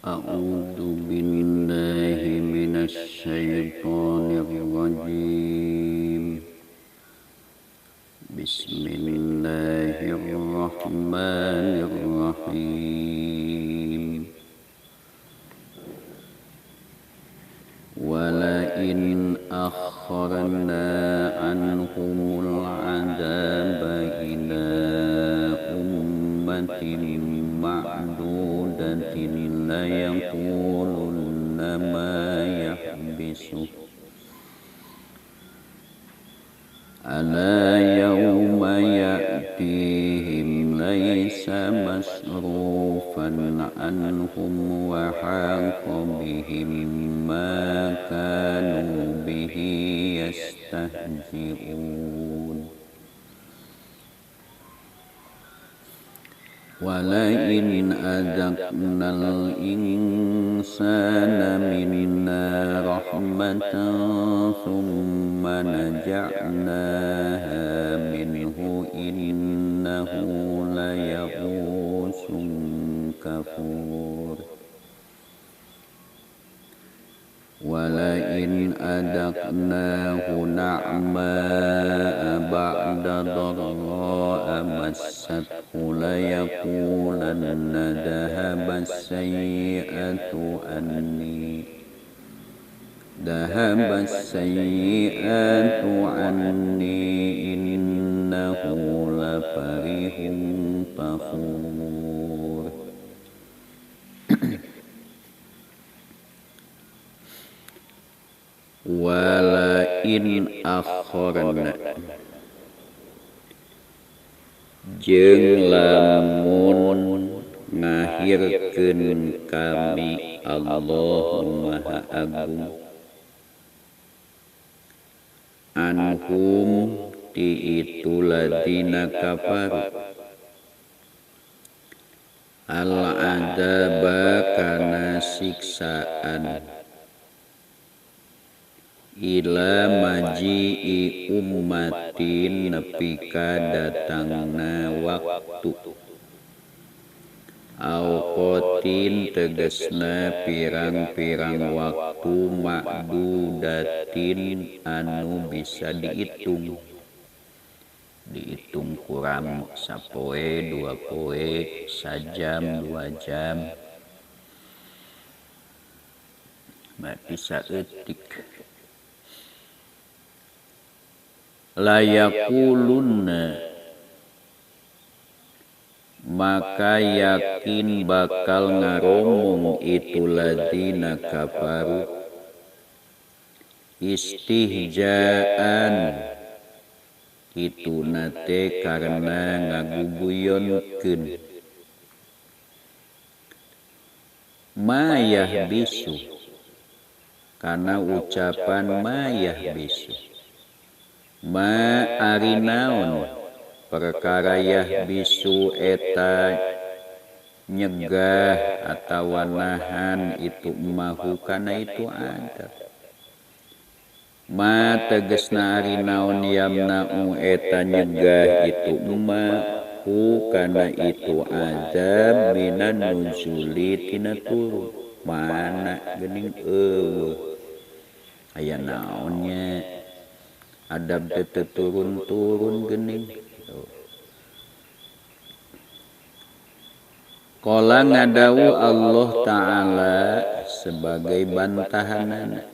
A'udzu billahi minasy syaithanir rajim. Bismillahirrahmanirrahim. Wala in akharna anhumul adzaba ila ummatin ma'dudatin la yaqulunna ma yahbisu ala yawma ya'tihim laysa masrufan anhum wa haqa bihim ma kanu bihi yastahzi'un. Walain adaqnal insana minna rahmatan thumma naja'naha minhu innahu layaghusun kafur. Walain adaqnahu na'ma'a ba'da dharra'a massathu layaqulanna dhahaba as-sayyi'atu anni innahu lafarihun fakhur. Wala in akharna jeung lamun ngahirkeun kami Allah Maha Agung anhum ti itu ladina kafaru al adzaba kana siksaan ila maji'i ummatin nepi ka datangna waktu auqatin tegesna pirang-pirang waktu ma'dudatin anu bisa dihitung kurang sapoe 2 poe sajam 2 jam berarti saeutik. Layakulunna maka yakin bakal ngaromong itu ladina kafaru istihjaan itu nate karena ngaguguyonkeun mayah bisu karena ucapan mayah bisu ma arinaon perkara yah bisu eta nyegah atawa nahan itu mahu kana itu ada ma tegesna arinaon yamna'u eta nyegah itu mahu kana itu azab minan nuzuli tina turun mana geuning aya naonnya adab teu turun-turun geuning. Qala ngadawu Allah Ta'ala sebagai bantahanana.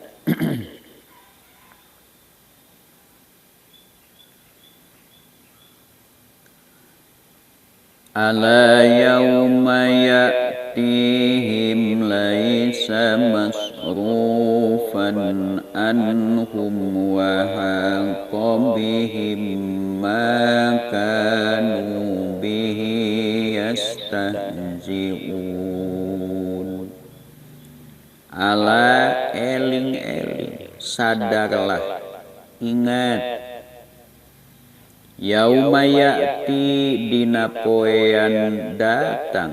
Ala yauma ya'tihim laisa masrufan anhum wa haqa bihim ma kanu bihi yastahzi'un. Ala eling-eling sadarlah ingat yauma ya'ti dina poean datang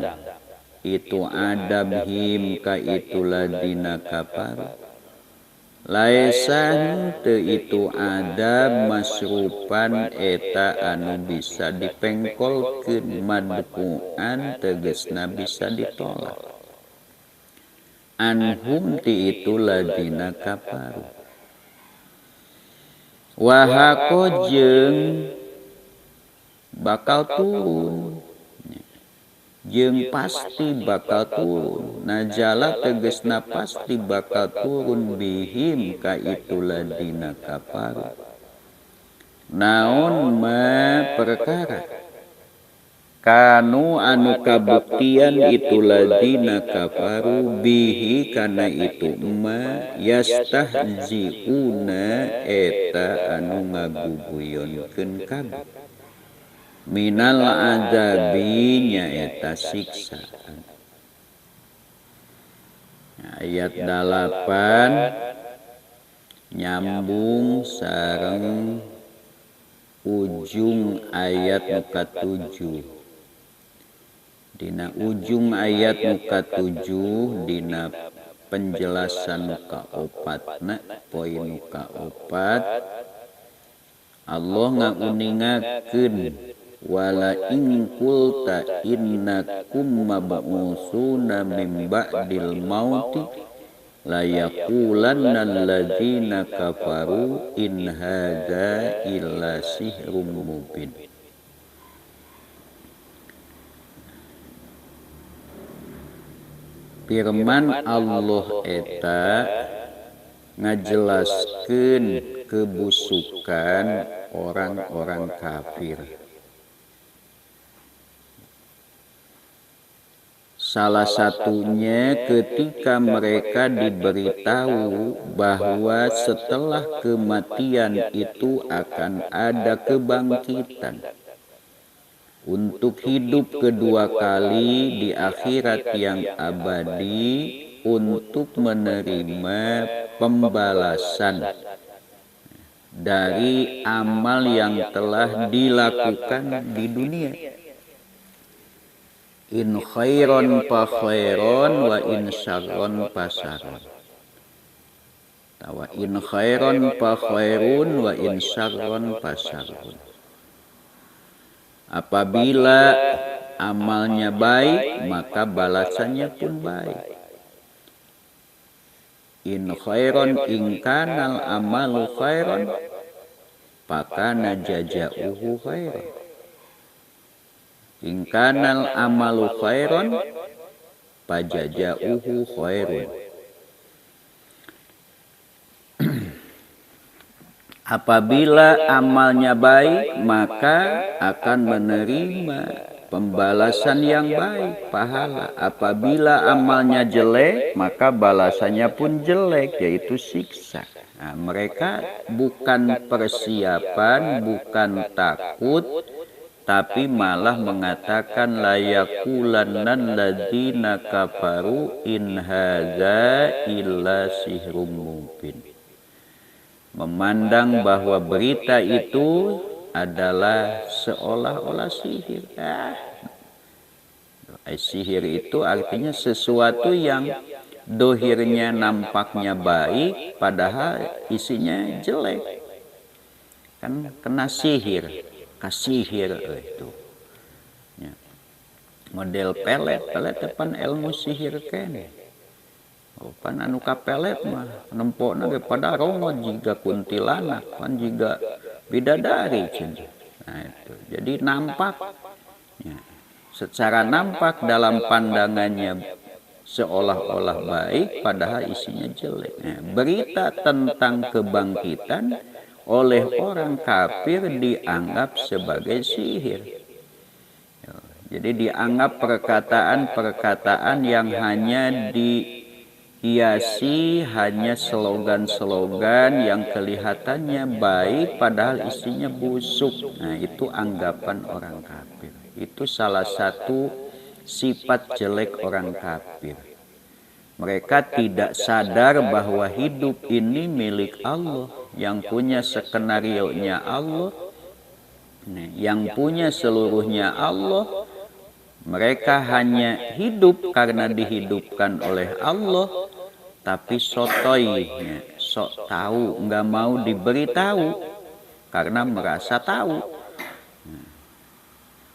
itu adab him ka itu ladina kafar Laisa teu itu ada masrupan eta anu bisa dipengkolkeun madfu'an tegesna bisa ditolak. Anhum ti itu ladina kafaru. Wahako jeung bakal turun, jeung pasti bakal turun. Najala tegesna pasti bakal turun bihim ka itu ladina kafaru. Naon ma perkara kanu anu kabuktian itu ladina kafaru bihi kana itu ma yastahziuna eta anu ngaguguyonkeun kabeh minal azabi nyaeta siksaan. Ayat 8 nyambung sareng ujung ayat muka 7. Dina ujung ayat muka 7 dina penjelasan muka 4 poin muka 4 Allah ngaguningakeun wala in qulta innakum mab'usuna min ba'dil mauti la yaqulanna alladzina kafaru in hadza illa sihrun mubin. Firman Allah eta ngajelaskeun kebusukan orang-orang kafir. Salah satunya ketika mereka diberitahu bahwa setelah kematian itu akan ada kebangkitan untuk hidup kedua kali di akhirat yang abadi untuk menerima pembalasan dari amal yang telah dilakukan di dunia. In khairon fa khairon wa in syarron fa syarron. Wa in khairon fa khairun wa in syarron fa syarrun. Apabila amalnya baik, maka balasannya pun baik. In khairon in kanal amalu khairon, pakana jaja'uhu khairon. In kanal amalu khairon, pajaja'uhu khairun. Apabila amalnya baik, maka akan menerima pembalasan yang baik, pahala. Apabila amalnya jelek, maka balasannya pun jelek, yaitu siksa. Nah, mereka bukan persiapan, bukan takut, tapi malah mengatakan la yaqulannan ladzina kafaru in hadza illa sihrun mubin. Memandang bahwa berita itu adalah seolah-olah sihir. Sihir itu artinya sesuatu yang dohirnya nampaknya baik, padahal isinya jelek. Kan kena sihir, kasihir itu. Ya. Model pelet depan ilmu sihir kene. Pan anu kapelet mah nempokna ge pada rongo jiga kuntilanak pan jiga bidadari cenah. Nah itu. Jadi nampak ya, secara nampak dalam pandangannya seolah-olah baik padahal isinya jelek. Nah, berita tentang kebangkitan oleh orang kafir dianggap sebagai sihir. Jadi dianggap perkataan-perkataan yang hanya dihiasi, hanya slogan-slogan yang kelihatannya baik padahal isinya busuk. Nah, itu anggapan orang kafir. Itu salah satu sifat jelek orang kafir. Mereka tidak sadar bahwa hidup ini milik Allah, yang punya skenarionya Allah, yang punya seluruhnya Allah. Mereka hanya hidup karena dihidupkan oleh Allah, tapi sotoy, ya, sok tahu, nggak mau diberitahu karena merasa tahu.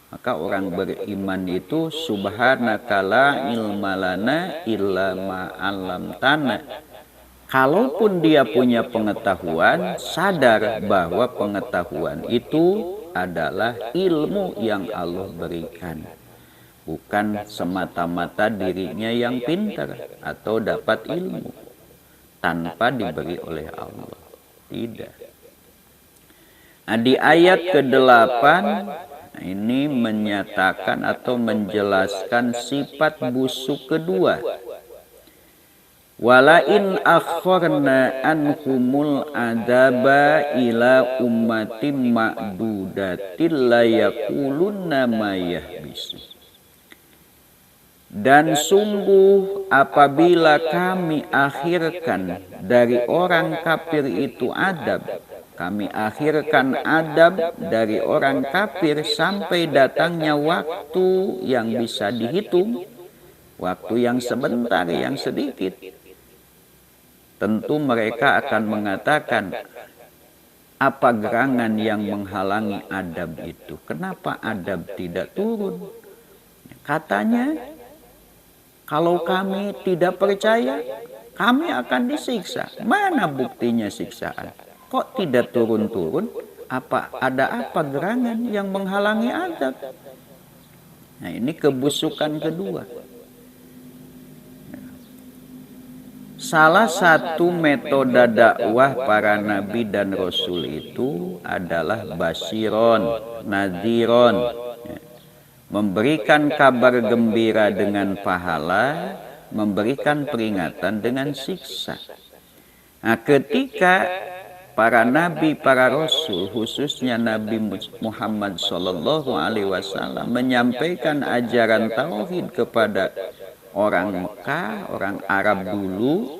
Maka orang beriman itu subhanaka la ilma lana illa ma 'allamtana. Kalaupun dia punya pengetahuan, sadar bahwa pengetahuan itu adalah ilmu yang Allah berikan. Bukan semata-mata dirinya yang pintar atau dapat ilmu tanpa diberi oleh Allah. Tidak. Nah, di ayat ke-8 ini menyatakan atau menjelaskan sifat busuk kedua. Walain akhorna anhumul adaba ila ummatin ma'dudatil la yakulunna ma yahbisu. Dan sungguh apabila kami akhirkan dari orang kafir itu adab, kami akhirkan adab dari orang kafir sampai datangnya waktu yang bisa dihitung, waktu yang sebentar, yang sedikit. Tentu mereka akan mengatakan, apa gerangan yang menghalangi adab itu? Kenapa adab tidak turun? Katanya, kalau kami tidak percaya, kami akan disiksa. Mana buktinya siksaan? Kok tidak turun-turun? Ada apa gerangan yang menghalangi adab? Nah, ini kebusukan kedua. Salah satu metode dakwah para nabi dan rasul itu adalah basiron, nadhiron. Memberikan kabar gembira dengan pahala, memberikan peringatan dengan siksa. Nah, ketika para nabi, para rasul, khususnya Nabi Muhammad SAW menyampaikan ajaran tauhid kepada orang Mekah, orang Arab dulu,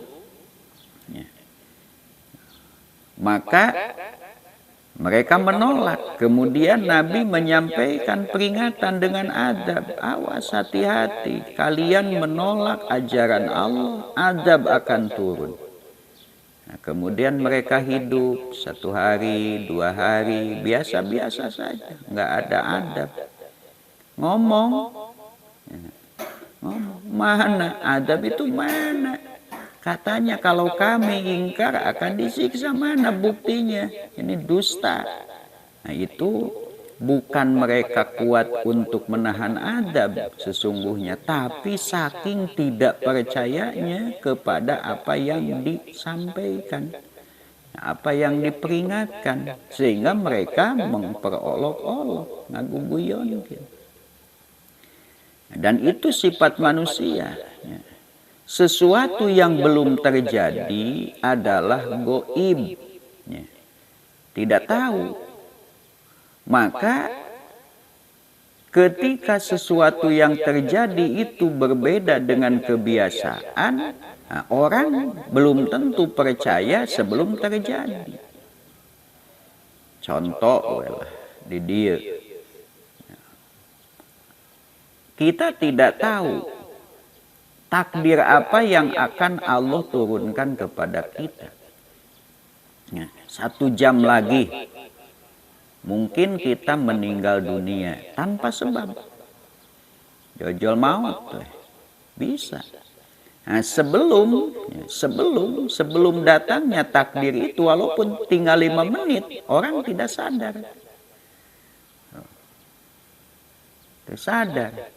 maka mereka menolak. Kemudian Nabi menyampaikan peringatan dengan adab. Awas, hati-hati. Kalian menolak ajaran Allah, adab akan turun. Nah, kemudian mereka hidup 1 hari, 2 hari, biasa-biasa saja. Nggak ada adab. Ngomong. Mana? Adab itu mana? Katanya kalau kami ingkar akan disiksa, mana buktinya? Ini dusta. Nah, itu bukan mereka kuat untuk menahan adab sesungguhnya, tapi saking tidak percayanya kepada apa yang disampaikan, apa yang diperingatkan, sehingga mereka memperolok-olok, ngaguguyon. Dan itu sifat manusia. Sesuatu yang belum terjadi adalah goib, tidak tahu. Maka ketika sesuatu yang terjadi itu berbeda dengan kebiasaan, nah, orang belum tentu percaya sebelum terjadi. Contoh di dia, kita tidak tahu takdir apa yang akan Allah turunkan kepada kita. Nah, 1 jam lagi mungkin kita meninggal dunia tanpa sebab. Jojol maut bisa. Nah, sebelum datangnya takdir itu, walaupun tinggal 5 menit, orang tidak sadar. Tersadar.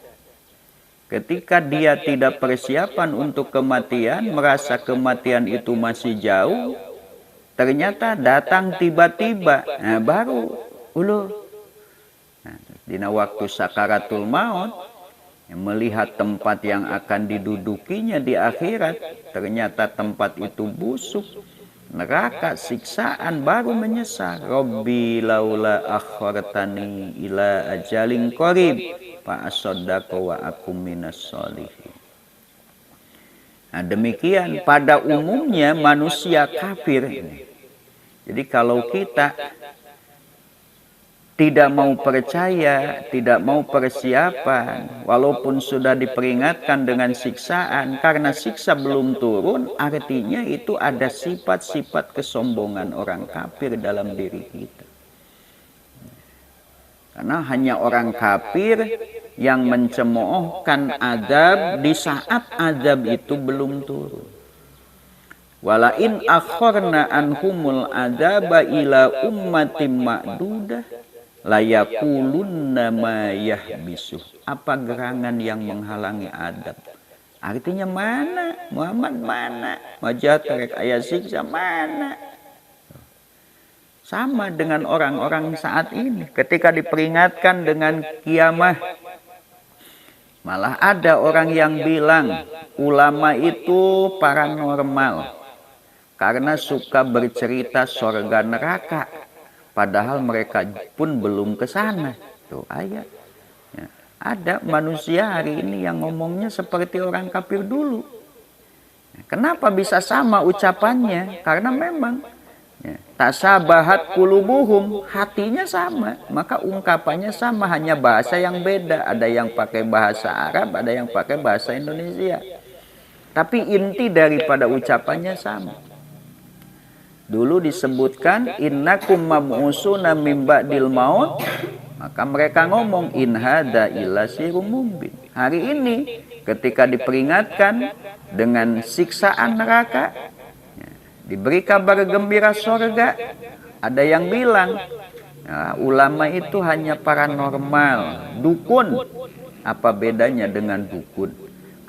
Ketika dia tidak persiapan untuk kematian, merasa kematian itu masih jauh, ternyata datang tiba-tiba. Nah, baru dina waktu sakaratul maut, melihat tempat yang akan didudukinya di akhirat, ternyata tempat itu busuk, neraka, siksaan, baru menyesal. Rabbi laula akhartani ila ajalin qarib fa asaddaqa wa akum minas sholihin. Nah, demikian pada umumnya manusia kafir ini. Jadi kalau kita tidak mau percaya, tidak mau persiapan, walaupun sudah diperingatkan dengan siksaan, karena siksa belum turun, artinya itu ada sifat-sifat kesombongan orang kafir dalam diri kita. Karena hanya orang kafir yang mencemoohkan azab di saat azab itu belum turun. Wala in akhorna anhumul azaba ila ummatim ma'dudah layakulunna ma yahbisuh. Apa gerangan yang menghalangi adab? Artinya mana? Muhammad mana? Wajah terek ayat siksa mana? Sama dengan orang-orang saat ini. Ketika diperingatkan dengan kiamah, malah ada orang yang bilang ulama itu paranormal karena suka bercerita surga neraka. Padahal mereka pun belum ke sana. Tuh ayat. Ya. Ada manusia hari ini yang ngomongnya seperti orang kafir dulu. Kenapa bisa sama ucapannya? Karena memang tasabahat qulubuhum, hatinya sama. Maka ungkapannya sama, hanya bahasa yang beda. Ada yang pakai bahasa Arab, ada yang pakai bahasa Indonesia. Tapi inti daripada ucapannya sama. Dulu disebutkan innakum mab'usuna mim ba'dil maut, maka mereka ngomong in hadza illa sirum mubin. Hari ini ketika diperingatkan dengan siksaan neraka, diberi kabar gembira surga, ada yang bilang ulama itu hanya paranormal, dukun. Apa bedanya dengan dukun?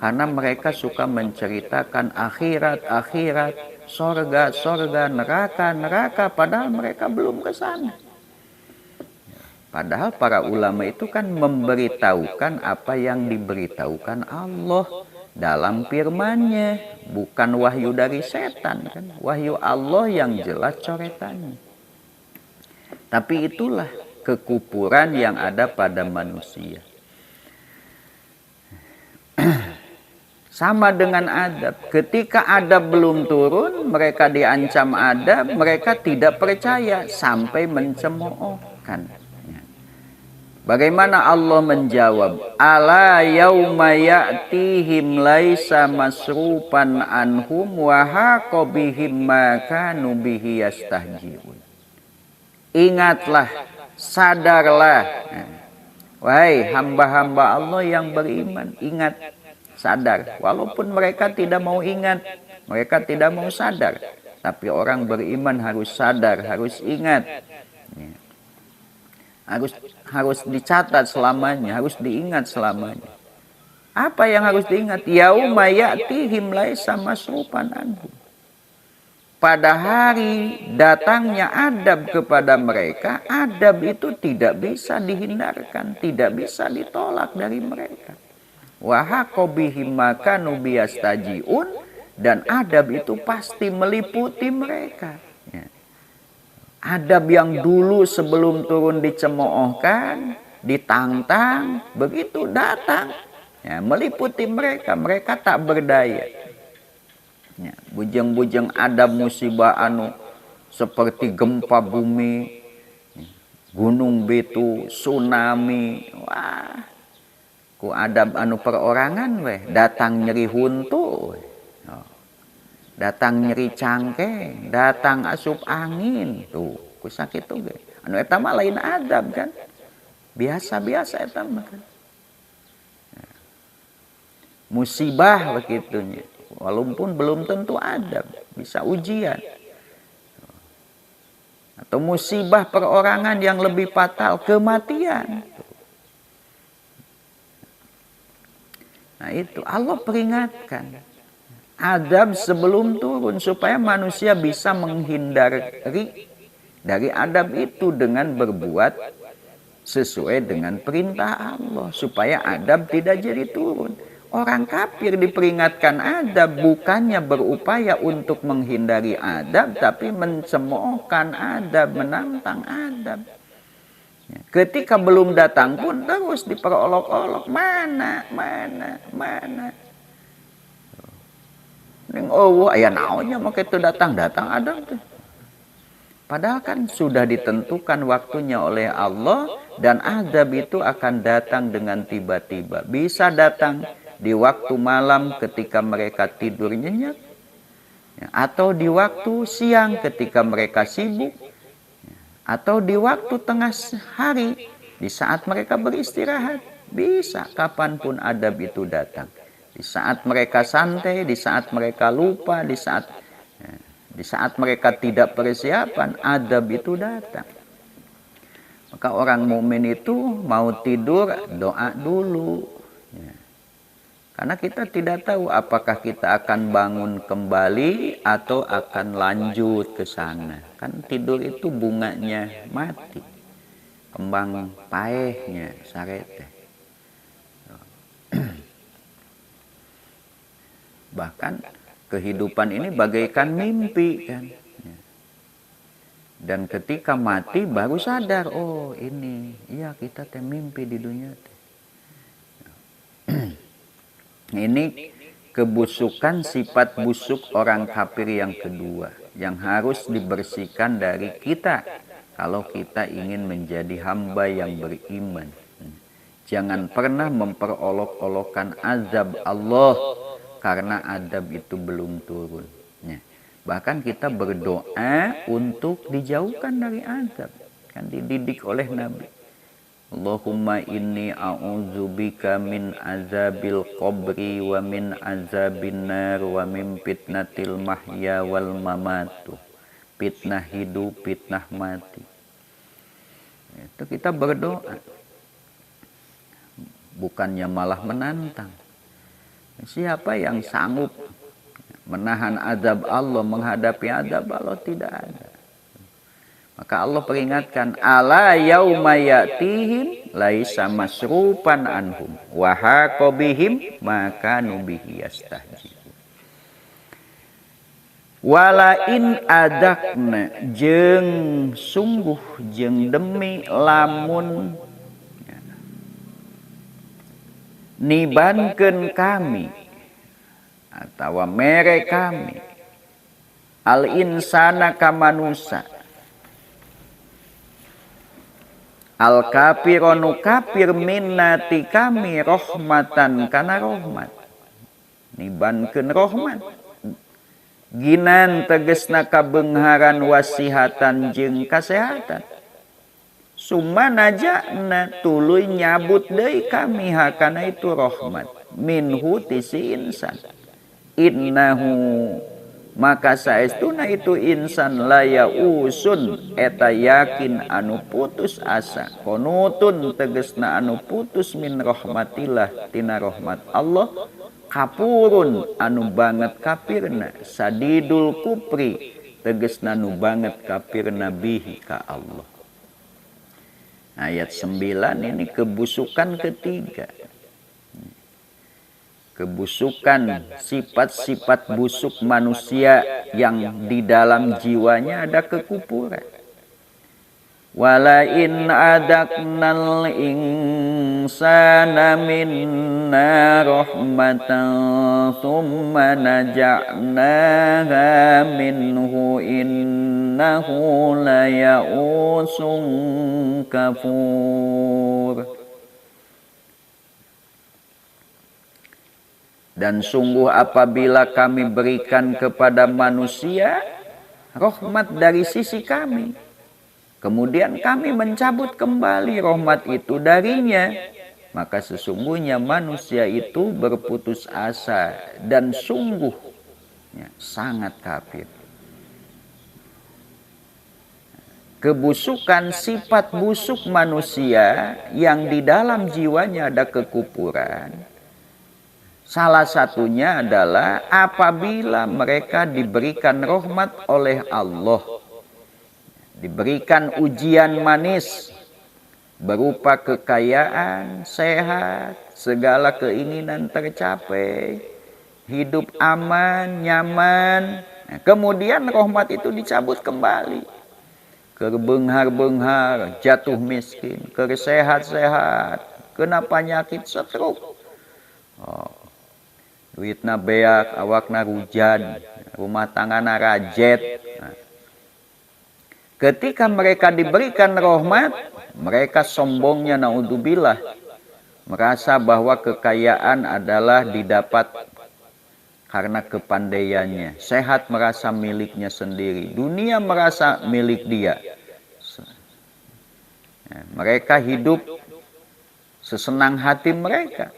Karena mereka suka menceritakan akhirat, sorga, neraka, padahal mereka belum ke sana. Padahal para ulama itu kan memberitahukan apa yang diberitahukan Allah dalam firman-Nya, bukan wahyu dari setan kan. Wahyu Allah yang jelas coretannya. Tapi itulah kekufuran yang ada pada manusia. Sama dengan adab. Ketika adab belum turun, mereka diancam adab, mereka tidak percaya sampai mencemoohkan. Bagaimana Allah menjawab? Ala yauma ya'tihim laisa masrufan anhum wa haqa bihim ma kanu bihi yastahji'un. Ingatlah, sadarlah. Wahai hamba-hamba Allah yang beriman, ingat. Sadar, walaupun mereka tidak mau ingat, mereka tidak mau sadar, tapi orang beriman harus sadar, harus ingat, harus dicatat selamanya, harus diingat selamanya. Apa yang harus diingat? Yauma ya'tihim laisa masrufan anhum. Pada hari datangnya adab kepada mereka, adab itu tidak bisa dihindarkan, tidak bisa ditolak dari mereka. Wa haqa bihim ma kanu biyastajiun, dan adab itu pasti meliputi mereka. Adab yang dulu sebelum turun dicemoohkan, ditantang, begitu datang meliputi mereka, mereka tak berdaya. Bujeng-bujeng adab musibah anu seperti gempa bumi, gunung betu, tsunami, wah. Ku adab anu perorangan weh, datang nyeri huntu, datang nyeri cangkeng, datang asup angin, tuh ku sakit tuh ge. Anu eta mah lain adab kan, biasa-biasa eta mah kan. Musibah begitunya, walaupun belum tentu adab, bisa ujian. Atau musibah perorangan yang lebih fatal, kematian. Nah itu Allah peringatkan adab sebelum turun supaya manusia bisa menghindari dari adab itu dengan berbuat sesuai dengan perintah Allah supaya adab tidak jadi turun. Orang kafir diperingatkan adab bukannya berupaya untuk menghindari adab, tapi mencemoohkan adab, menantang adab. Ketika belum datang pun terus diperolok-olok, mana. Ning aya naonnya make teu datang adab teh. Padahal kan sudah ditentukan waktunya oleh Allah dan azab itu akan datang dengan tiba-tiba. Bisa datang di waktu malam ketika mereka tidur nyenyak, atau di waktu siang ketika mereka sibuk, atau di waktu tengah hari di saat mereka beristirahat. Bisa kapanpun azab itu datang. Di saat mereka santai, di saat mereka lupa, di saat mereka tidak persiapan, azab itu datang. Maka orang mukmin itu mau tidur, doa dulu. Karena kita tidak tahu apakah kita akan bangun kembali atau akan lanjut ke sana. Kan tidur itu bunganya mati. Kembang paehnya sarete. Bahkan kehidupan ini bagaikan mimpi kan. Dan ketika mati baru sadar, oh ini, iya kita mimpi di dunia. Ini kebusukan sifat busuk orang kafir yang kedua, yang harus dibersihkan dari kita kalau kita ingin menjadi hamba yang beriman. Jangan pernah memperolok-olokkan azab Allah karena azab itu belum turun. Bahkan kita berdoa untuk dijauhkan dari azab. Kan dididik oleh Nabi. Allahumma inni a'udzubika min azabil qabri wa min azabin nar wa min fitnatil mahya wal mamatu. Fitnah hidup, fitnah mati. Itu kita berdoa. Bukannya malah menantang. Siapa yang sanggup menahan azab Allah, menghadapi azab Allah? Tidak ada. Maka Allah peringatkan, ala yauma ya'tihim laisa masrufan anhum wa haqa bihim ma kanu bihi yastahzi'un. Wala in adakna jeung sungguh jeung demi lamun nibankeun kami atau mere kami al insana ka manusa al kafironu kafir minnati kami rahmatan kana rahmat, nibankeun rahmat, ginan tegesna kabeungharan wasihatan jeung kasehatan. Summa najana tuluy nyabut deui kami hakana itu rahmat minhu tisi insan. Innahu maka saestuna itu insan laya usun eta yakin anu putus asa, konutun tegesna anu putus min rahmatillah tina rahmat Allah, kapurun anu banget kafirna, sadidul kupri tegesna anu banget kafirna bihi ka Allah. Ayat 9 ini kebusukan ketiga. Kebusukan, sifat-sifat busuk manusia yang di dalam jiwanya ada kekufuran. Wala in adaknal insana minna rahmatan thumma naja'naha minhu innahu laya'usun kafur. Dan sungguh apabila kami berikan kepada manusia rahmat dari sisi kami, kemudian kami mencabut kembali rahmat itu darinya, maka sesungguhnya manusia itu berputus asa dan sungguh sangat kafir. Kebusukan sifat busuk manusia yang di dalam jiwanya ada kekufuran, salah satunya adalah apabila mereka diberikan rahmat oleh Allah, diberikan ujian manis berupa kekayaan, sehat, segala keinginan tercapai, hidup aman, nyaman. Nah, kemudian rahmat itu dicabut kembali. Kerbenghar-benghar, jatuh miskin, kersehat-sehat, kena penyakit stroke. Duitna beak, awakna rujan, rumah tanggana rajet. Ketika mereka diberikan rahmat, mereka sombongnya naudzubillah, merasa bahwa kekayaan adalah didapat karena kepandaiannya. Sehat merasa miliknya sendiri, dunia merasa milik dia. Mereka hidup sesenang hati mereka.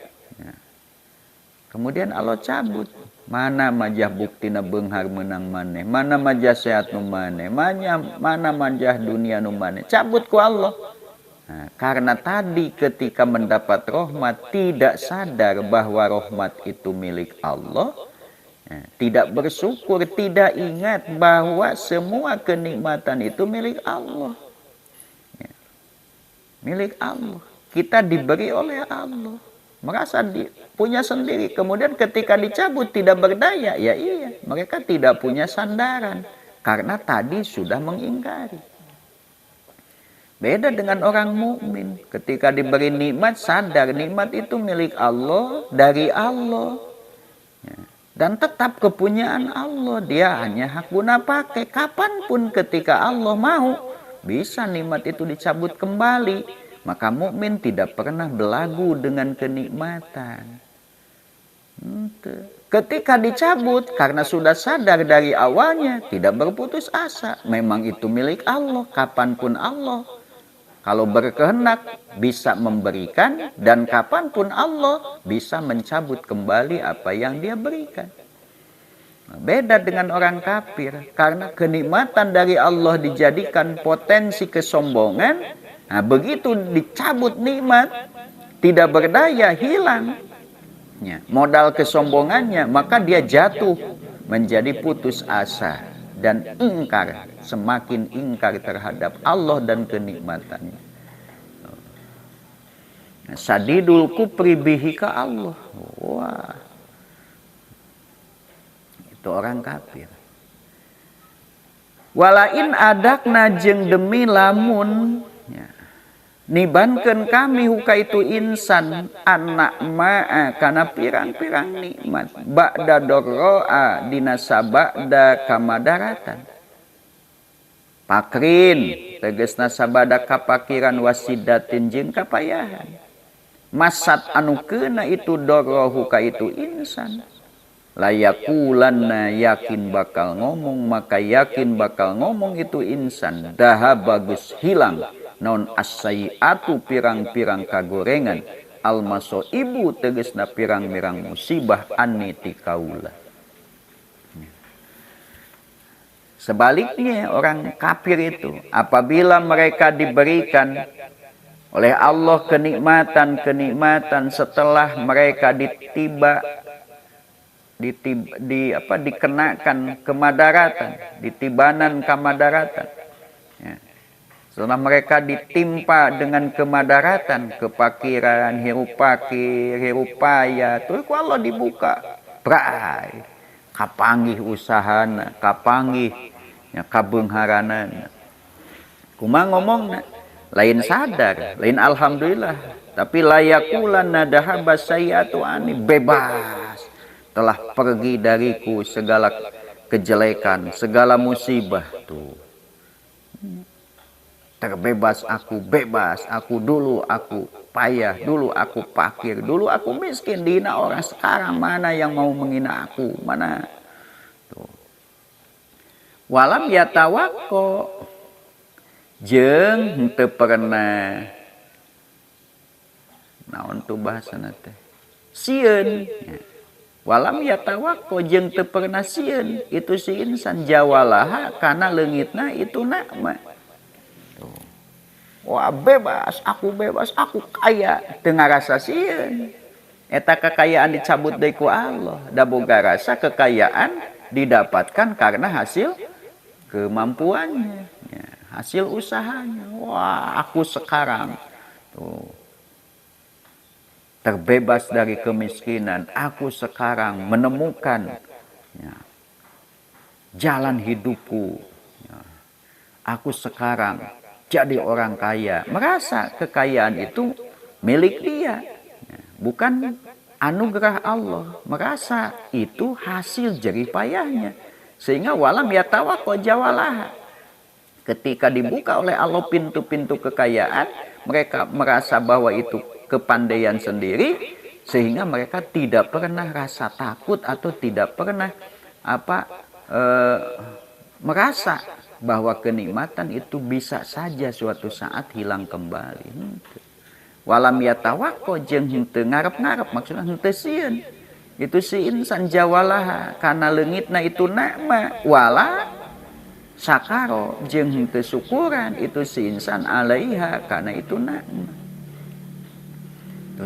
Kemudian Allah cabut. Mana majah buktina beunghar menang maneh, mana majah sehat nu maneh, mana majah dunia nu maneh, cabut ku Allah. Nah, karena tadi ketika mendapat rahmat tidak sadar bahwa rahmat itu milik Allah, tidak bersyukur, tidak ingat bahwa semua kenikmatan itu milik Allah. Milik Allah. Kita diberi oleh Allah. Merasa punya sendiri. Kemudian ketika dicabut tidak berdaya. Ya iya, mereka tidak punya sandaran. Karena tadi sudah mengingkari. Beda dengan orang mukmin. Ketika diberi nikmat, sadar nikmat itu milik Allah, dari Allah. Dan tetap kepunyaan Allah. Dia hanya hak guna pakai. Kapanpun ketika Allah mau, bisa nikmat itu dicabut kembali. Maka mukmin tidak pernah belagu dengan kenikmatan. Ketika dicabut, karena sudah sadar dari awalnya, tidak berputus asa. Memang itu milik Allah, kapanpun Allah. Kalau berkehendak, bisa memberikan, dan kapanpun Allah bisa mencabut kembali apa yang dia berikan. Beda dengan orang kafir, karena kenikmatan dari Allah dijadikan potensi kesombongan. Nah, begitu dicabut nikmat, tidak berdaya, hilang modal kesombongannya, maka dia jatuh menjadi putus asa dan ingkar, semakin ingkar terhadap Allah dan kenikmatannya. Sadidul kufri bihi ka Allah. Wah, itu orang kafir. Walain adakna jeung demi lamun nibankeun kami huka itu insan anak ma'a kana pirang-pirang nikmat ba'da dorro'a dina sabada kamadaratan. Pakrin tegesna sabada kapakiran wasidatin jeung kapayahan. Masat anu keuna itu dorro huka itu insan. Layakulanna yakin bakal ngomong, maka yakin bakal ngomong itu insan. Daha bagus hilang. Non as-sayyi'atu pirang-pirang kagorengan, almaso ibu tegesna pirang-pirang musibah aniti kaula. Sebaliknya orang kafir itu, apabila mereka diberikan oleh Allah kenikmatan setelah mereka dikenakan kemadaratan, ditibanan kamadaratan. Setelah mereka ditimpa dengan kemadaratan, kepakiran, hirupakir, hirupaya, tuh Allah dibuka. Prai, kapanggih usahana, kapanggih kabeungharanana. Kumaha ngomongna? Lain sadar, lain alhamdulillah, tapi layakulanna dahabas sayyatu ani, bebas. Telah pergi dariku segala kejelekan, segala musibah tuh. Terbebas aku, bebas aku, dulu aku payah, dulu aku fakir, dulu aku miskin, dihina orang. Sekarang mana yang mau menghina aku, mana tuh. Walam yatawakko jeung henteu pernah naon tuh bahasana teh sieun. Walam yatawakko jeung teu pernah sieun itu si insan jawalaha kana leungitna itu nakma. Wah, bebas, aku kaya, tengah rasa sieun. Eta kekayaan dicabut deui ku Allah. Da boga rasa kekayaan didapatkan karena hasil kemampuannya, hasil usahanya. Wah, aku sekarang tuh terbebas dari kemiskinan. Aku sekarang menemukan jalan hidupku. Aku sekarang jadi orang kaya, merasa kekayaan itu milik dia, bukan anugerah Allah, merasa itu hasil jerih payahnya, sehingga walam yatawakko jawalaha. Ketika dibuka oleh Allah pintu-pintu kekayaan, mereka merasa bahwa itu kepandaian sendiri, sehingga mereka tidak pernah rasa takut atau tidak pernah merasa bahwa kenikmatan itu bisa saja suatu saat hilang kembali. Walam yatawakko jeung henteu ngarep-ngarep, maksudnya henteu sieun. Itu si insan jawalah karena leungitna itu nakma wala sakaro jeung henteu syukuran itu si insan alaiha karena itu nakma.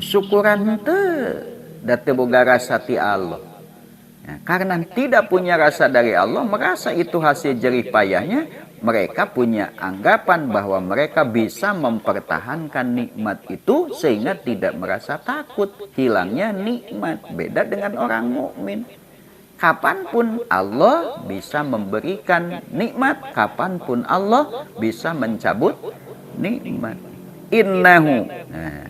Syukuran henteu da teu boga rasa ti Allah. Ya, karena tidak punya rasa dari Allah, merasa itu hasil jerih payahnya, mereka punya anggapan bahwa mereka bisa mempertahankan nikmat itu sehingga tidak merasa takut hilangnya nikmat. Beda dengan orang mukmin. Kapanpun Allah bisa memberikan nikmat, kapanpun Allah bisa mencabut nikmat. Innahu. Nah,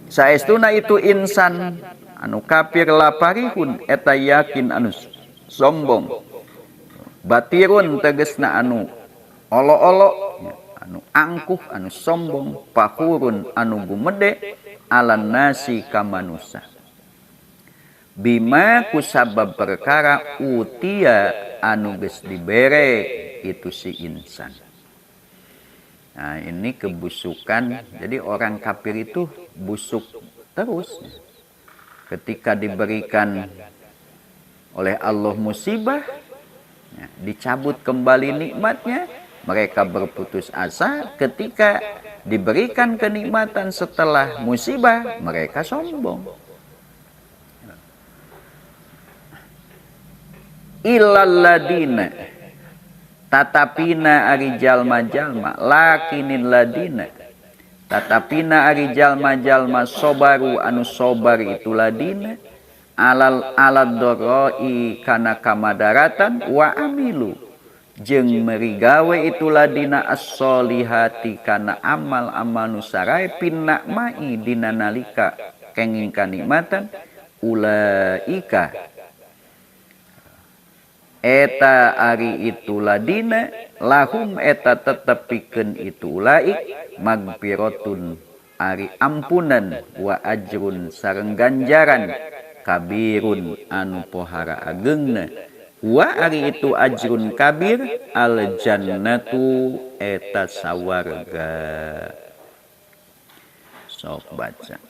saestuna itu insan anu kafir laparihun eta yakin anu sombong. Batirun tegesna anu olo-olo, anu angkuh, anu sombong, pakurun anu gumede alan nasi ka manusia. Bima kusabab perkara utia anu geus dibere itu si insan. Nah, ini kebusukan. Jadi orang kafir itu busuk terus. Ketika diberikan oleh Allah musibah, ya, dicabut kembali nikmatnya, mereka berputus asa. Ketika diberikan kenikmatan setelah musibah, mereka sombong. Illalladina tatapina ari jalma-jalma lakinin ladina tatapina ari jalma-jalma sobaru anu sobar itu ladina alad doroi kana kamadaratan wa amilu jeung merigawe itu ladina as-solihati kana amal-amal nu sarae pinna mai dina nalika kenging kanikmatan ulaika eta ari itu ladina lahum eta tetepikeun itu ulaik magfiratun ari ampunan wa ajrun sareng ganjaran kabirun anu pohara ageungna wa ari itu ajrun kabir al jannatu eta sawarga. Sok baca.